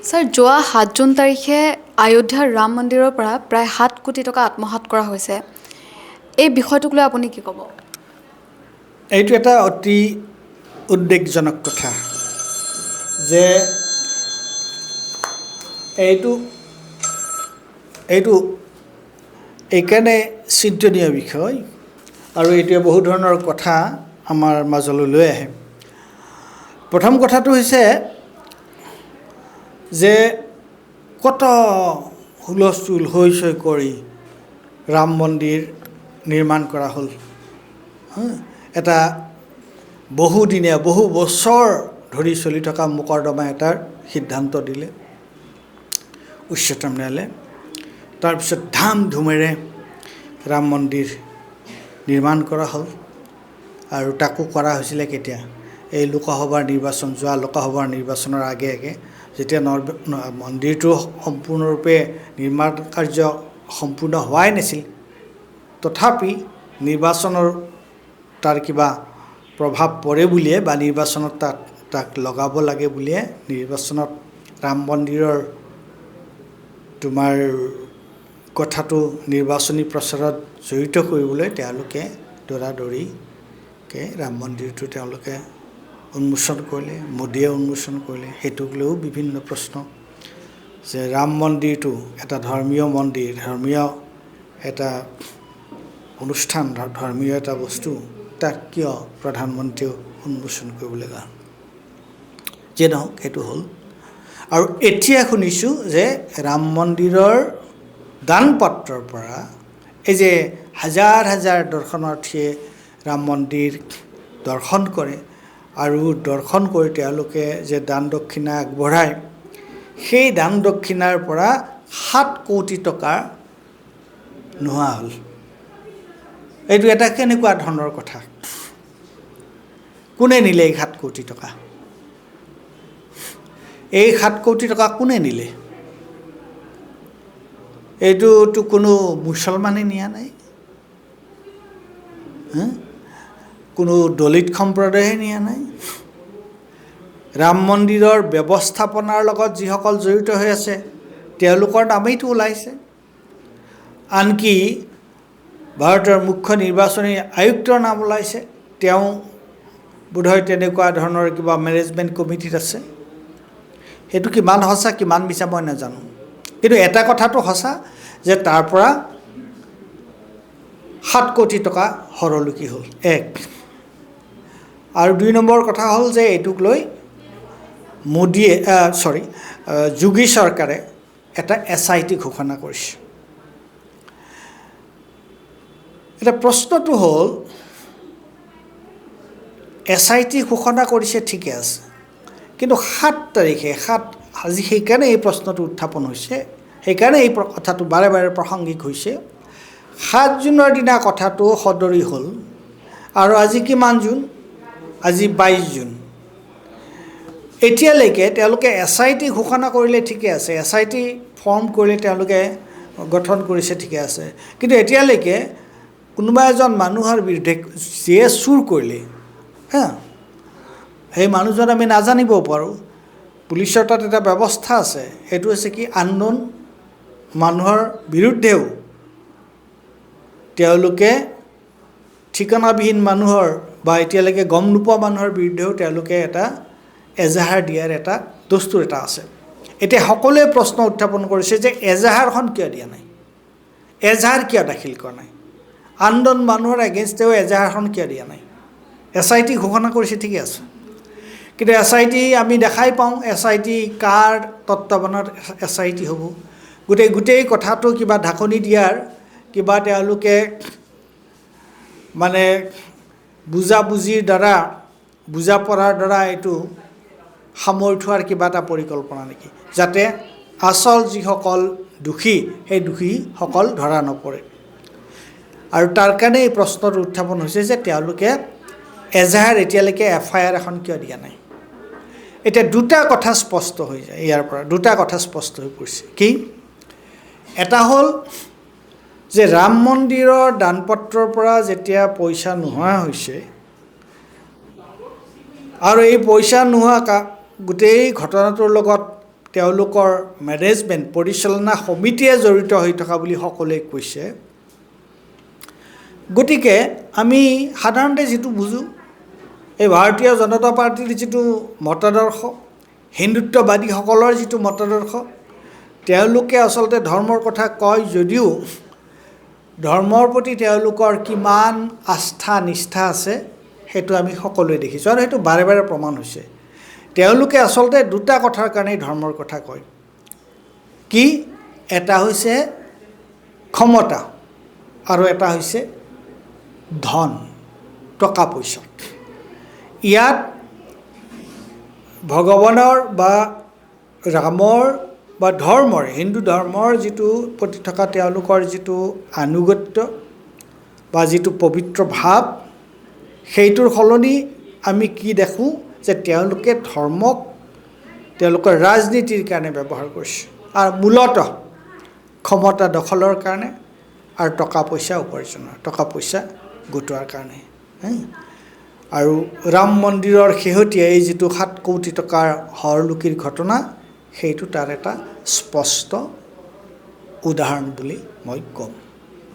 Sir যোৱা ৭ June তাৰিখে অযোধ্যাৰ ৰাম মন্দিৰৰ পৰা প্ৰায় ৭ কোটি টকা আত্মসাৎ কৰা হৈছে। এই বিষয়টোক লৈ আপুনি কি ক'ব? এইটো এটা অতি উদ্বেগজনক কথা যে এইটো এইকাৰণে চিন্তনীয় বিষয় আৰু এইটোৱে বহু ধৰণৰ কথা আমাৰ মাজলৈ লৈ আহে। প্ৰথম কথাটো হৈছে যে কত হুলস্থুল হৈচৈ কৰি ৰাম মন্দিৰ নিৰ্মাণ কৰা হ'ল। এটা বহুদিনীয়া বহু বছৰ ধৰি চলি থকা মোকৰ্দমা এটাৰ সিদ্ধান্ত দিলে উচ্চতম ন্যায়ালয়ে। তাৰপিছত ধাম ধুমেৰে ৰাম মন্দিৰ নিৰ্মাণ কৰা হ'ল আৰু তাকো কৰা হৈছিলে কেতিয়া? এই লোকসভাৰ নিৰ্বাচন, যোৱা লোকসভাৰ নিৰ্বাচনৰ আগে আগে, যেতিয়া মন্দিৰটো সম্পূৰ্ণৰূপে নিৰ্মাণ কাৰ্য সম্পূৰ্ণ হোৱাই নাছিল, তথাপি নিৰ্বাচনৰ তাৰ কিবা প্ৰভাৱ পৰে বুলিয়ে বা নিৰ্বাচনত তাক লগাব লাগে বুলিয়ে নিৰ্বাচনত ৰাম মন্দিৰৰ তোমাৰ কথাটো নিৰ্বাচনী প্ৰচাৰত জড়িত কৰিবলৈ তেওঁলোকে দৌৰাদৌৰিকৈ ৰাম মন্দিৰটো তেওঁলোকে উন্মোচন কৰিলে, মোদীয়ে উন্মোচন কৰিলে। সেইটোক লৈও বিভিন্ন প্ৰশ্ন যে ৰাম মন্দিৰটো এটা ধৰ্মীয় মন্দিৰ, ধৰ্মীয় এটা অনুষ্ঠান, ধৰ্মীয় এটা বস্তু, তাক কিয় প্ৰধানমন্ত্ৰীয়েও উন্মোচন কৰিবলৈ গ'ল? যে নহওক, সেইটো হ'ল। আৰু এতিয়া শুনিছোঁ যে ৰাম মন্দিৰৰ দানপত্ৰৰ পৰা এই যে হাজাৰ হাজাৰ দৰ্শনাৰ্থীয়ে ৰাম মন্দিৰ দৰ্শন কৰে আৰু দৰ্শন কৰি তেওঁলোকে যে দান দক্ষিণা আগবঢ়ায়, সেই দান দক্ষিণাৰ পৰা ৭ কোটি টকা নোহোৱা হ'ল। এইটো এটা কেনেকুৱা ধৰণৰ কথা? কোনে নিলে এই ৭ কোটি টকা? এই ৭ কোটি টকা কোনে নিলে? এইটোতো কোনো মুছলমানে নিয়া নাই, কোনো দলিত সম্প্ৰদায়ে নিয়া নাই। ৰাম মন্দিৰৰ ব্যৱস্থাপনাৰ লগত যিসকল জড়িত হৈ আছে তেওঁলোকৰ নামেইতো ওলাইছে। আনকি ভাৰতৰ মুখ্য নিৰ্বাচনী আয়ুক্তৰ নাম ওলাইছে, তেওঁ বোধহয় তেনেকুৱা ধৰণৰ কিবা মেনেজমেণ্ট কমিটিত আছে। সেইটো কিমান সঁচা কিমান মিছা মই নাজানো, কিন্তু এটা কথাটো সঁচা যে তাৰ পৰা ৭ কোটি টকা সৰলুকি হ'ল, এক। আৰু ২ নম্বৰ কথা হ'ল যে এইটোক লৈ যোগী চৰকাৰে এটা SIT ঘোষণা কৰিছে। এতিয়া প্ৰশ্নটো হ'ল, SIT ঘোষণা কৰিছে ঠিকে আছে, কিন্তু ৭ তাৰিখে আজি সেইকাৰণে এই প্ৰশ্নটো উত্থাপন হৈছে, সেইকাৰণে এই কথাটো বাৰে বাৰে প্ৰাসংগিক হৈছে। ৭ জুনৰ দিনা কথাটো সদৰি হ'ল আৰু আজি কিমান জুন? আজি 22 জুন। এতিয়ালৈকে তেওঁলোকে SIT ঘোষণা কৰিলে ঠিকে আছে, SIT ফৰ্ম কৰিলে তেওঁলোকে গঠন কৰিছে ঠিকে আছে, কিন্তু এতিয়ালৈকে কোনোবা এজন মানুহৰ বিৰুদ্ধে যিয়ে চুৰ কৰিলে, সেই মানুহজন আমি নাজানিবও পাৰোঁ। পুলিচৰ তাত এটা ব্যৱস্থা আছে, সেইটো হৈছে কি আননোন মানুহৰ বিৰুদ্ধেও তেওঁলোকে ঠিকনাবিহীন মানুহৰ বা এতিয়ালৈকে গম নোপোৱা মানুহৰ বিৰুদ্ধেও তেওঁলোকে এটা এজাহাৰ দিয়াৰ এটা দস্তুৰ এটা আছে। এতিয়া সকলোৱে প্ৰশ্ন উত্থাপন কৰিছে যে এজাহাৰখন কিয় দিয়া নাই, এজাহাৰ কিয় দাখিল কৰা নাই, আননোন মানুহৰ এগেইনষ্টেও এজাহাৰখন কিয় দিয়া নাই? SIT ঘোষণা কৰিছে ঠিকে আছে, কিন্তু SIT আমি দেখাই পাওঁ SIT কাৰ তত্ত্বাৱধানত SIT হ'ব? গোটেই কথাটো কিবা ঢাকনি দিয়াৰ, কিবা তেওঁলোকে মানে বুজাবুজিৰ দ্বাৰা, বুজা পৰাৰ দ্বাৰা এইটো সামৰি থোৱাৰ কিবা এটা পৰিকল্পনা নেকি, যাতে আচল যিসকল দোষী সেই দোষীসকল ধৰা নপৰে। আৰু তাৰ কাৰণে এই প্ৰশ্নটো উত্থাপন হৈছে যে তেওঁলোকে এজাহাৰ এতিয়ালৈকে FIR এখন কিয় দিয়া নাই? এতিয়া দুটা কথা স্পষ্ট হৈ যায়, ইয়াৰ পৰা দুটা কথা স্পষ্ট হৈ পৰিছে। কি? এটা হ'ল যে ৰাম মন্দিৰৰ দানপত্ৰৰ পৰা যেতিয়া পইচা নোহোৱা হৈছে আৰু এই পইচা নোহোৱা গোটেই ঘটনাটোৰ লগত তেওঁলোকৰ মেনেজমেণ্ট পৰিচালনা সমিতিয়ে জড়িত হৈ থকা বুলি সকলোৱে কৈছে। গতিকে আমি সাধাৰণতে যিটো বুজোঁ, এই ভাৰতীয় জনতা পাৰ্টীৰ যিটো মতাদৰ্শ, হিন্দুত্ববাদীসকলৰ যিটো মতাদৰ্শ, তেওঁলোকে আচলতে ধৰ্মৰ কথা কয় যদিও ধৰ্মৰ প্ৰতি তেওঁলোকৰ কিমান আস্থা নিষ্ঠা আছে সেইটো আমি সকলোৱে দেখিছোঁ, আৰু সেইটো বাৰে বাৰে প্ৰমাণ হৈছে। তেওঁলোকে আচলতে দুটা কথাৰ কাৰণেই ধৰ্মৰ কথা কয়। কি? এটা হৈছে ক্ষমতা আৰু এটা হৈছে ধন, টকা পইচা। ইয়াত ভগৱানৰ বা ৰামৰ বা ধৰ্মৰ, হিন্দু ধৰ্মৰ যিটো প্ৰতি থকা তেওঁলোকৰ যিটো আনুগত্য বা যিটো পবিত্ৰ ভাৱ, সেইটোৰ সলনি আমি কি দেখোঁ যে তেওঁলোকে ধৰ্মক তেওঁলোকৰ ৰাজনীতিৰ কাৰণে ব্যৱহাৰ কৰিছে, আৰু মূলতঃ ক্ষমতা দখলৰ কাৰণে আৰু টকা পইচা উপাৰ্জনৰ, টকা পইচা গোটোৱাৰ কাৰণে। আৰু ৰাম মন্দিৰৰ শেহতীয়া এই যিটো 7 কোটি টকাৰ হৰলুকিৰ ঘটনা, সেইটো তাৰ এটা স্পষ্ট উদাহৰণ বুলি মই ক'ম।